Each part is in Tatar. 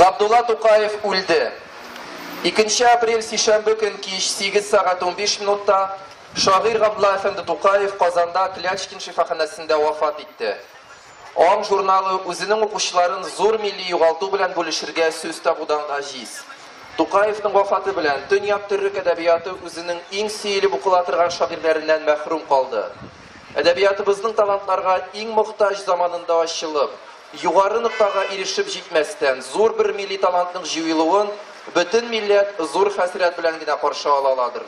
Габдулла Тукаев үлде. 2 апрель сейшәмбе көн кич 8 сағат 15 минутта шагыйрь Габдулла әфәнде Тукаев Казанда Клячкин шифаханәсендә вафат итте. Аң журналы үзенең укучыларын зур милли югалту белән бүлешергә сүз табудан гаҗиз. Тукаевның вафаты белән дөнья төрек әдәбияты үзенең иң сөйлеп укыла торган шагыйрьләреннән мәхрүм калды. Әдәбиятыбызның талантларга иң мохтаҗ заманында ачылып, югары ноктага ирешеп җитмәстән зур бер милли талантның җыелуын бөтен милләт зур хәсрәт белән генә каршы аладыр.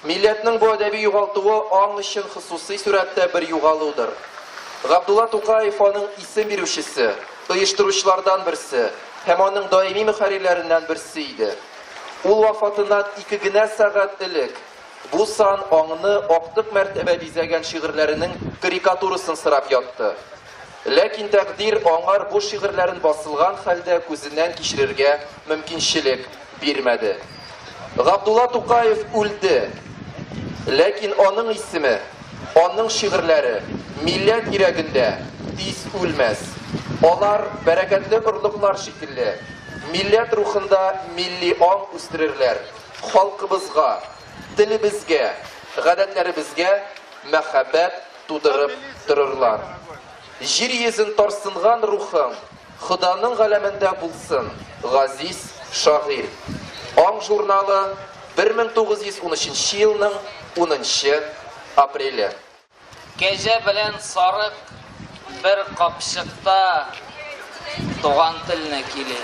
Милләтнең бу әдәби югалтуы аң өчен хусусый сурәттә бер югалудыр. Габдулла Тукаев аның исем бирүчесе, оештыручылардан берсе һәм аның даими мөхәррирләреннән берсе иде. Ул вафатыннан 2 генә сәгать элек бу сан аңны актык мәртәбә бизәгән шигырьләренең карикатурасын сырап ятты. Ләкин тәкъдир аңар бу шигырьләрен басылган хәлдә күзеннән кичерергә мөмкинчелек бирмәде. Габдулла Тукаев үлде. Ләкин аның исеме, аның шигырьләре милләт йөрәгендә тиз үлмәс. Алар бәрәкәтле орлыклар шикелле, милләт рухында милли аң үстерерләр. Халкыбызга, телебезгә, гадәтләребезгә мәхәббәт тудырып торырлар. Җир йөзен тарсынган рухым, Худаның галәмендә булсын, газиз шагыйрь. Аң журналы 1913 елның 10 апреле. Кәҗә белән сарык бер капчыкта туган телне киле.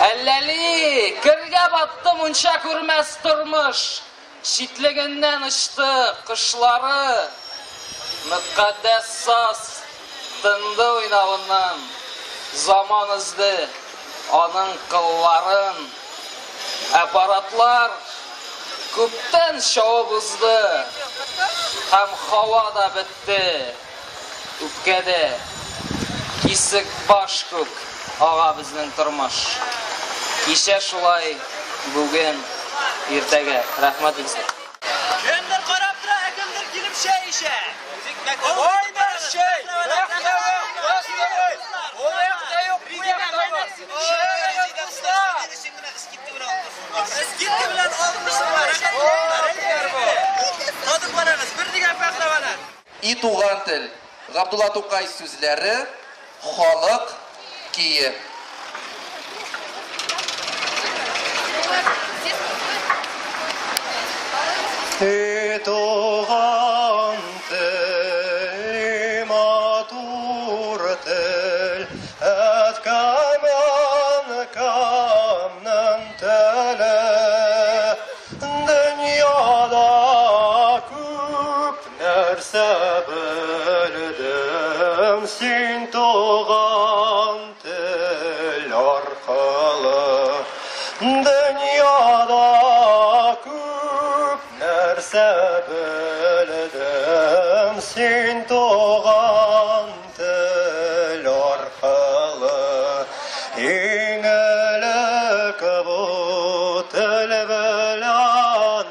Әлләли, кергә батты мунча күрмәс тормыш. Шитлегеннән очты кышлары. Мөкаддәс саз тынды уйнавыннан. Заман изде аның кылларын. Аппаратлар күптән шауып узды. Һәм һава да бетте. Үпкәдә кисек баш күк ага безнең тормыш. Кичә шулай, бүген иртәгә. Рәхмәт сезгә. Кемдер карап тора, кемдер килеп шәй ишә. Ойда шәй. И туган тел. Габдулла Тукай сүзләре, халык кие. Туган тел, матур тел, әткәмән камның теле. Дөньяда күп нәрсә белдем, син туган тел аркылы. Дөньяда күп нәрсә белдем, син туган тел аркылы. Иң элек бу тел белән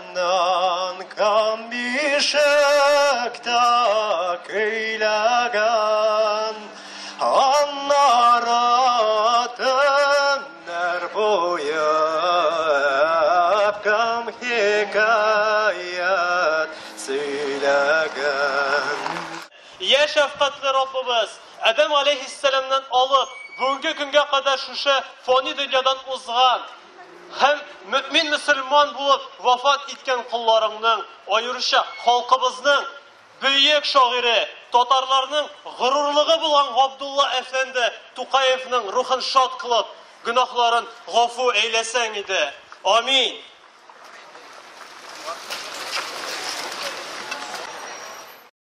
камбишектә көйләгән, аннары төннәр буе әпкәм хикәят сөйләгән. Я шәфкатьле Раббыбыз, Адәм алейхиссаламнан алып, бүгенге көнгә кадәр шушы фани дөньядан узган һәм мөмин мөселман булып вафат иткән кулларыңның, аеруча халкыбызның бөек шагыйре, татарларның горурлыгы булган Габдулла әфәнде Тукаевның рухын шат кылып, гөнаһларын гафу әйләсәң иде. Амин.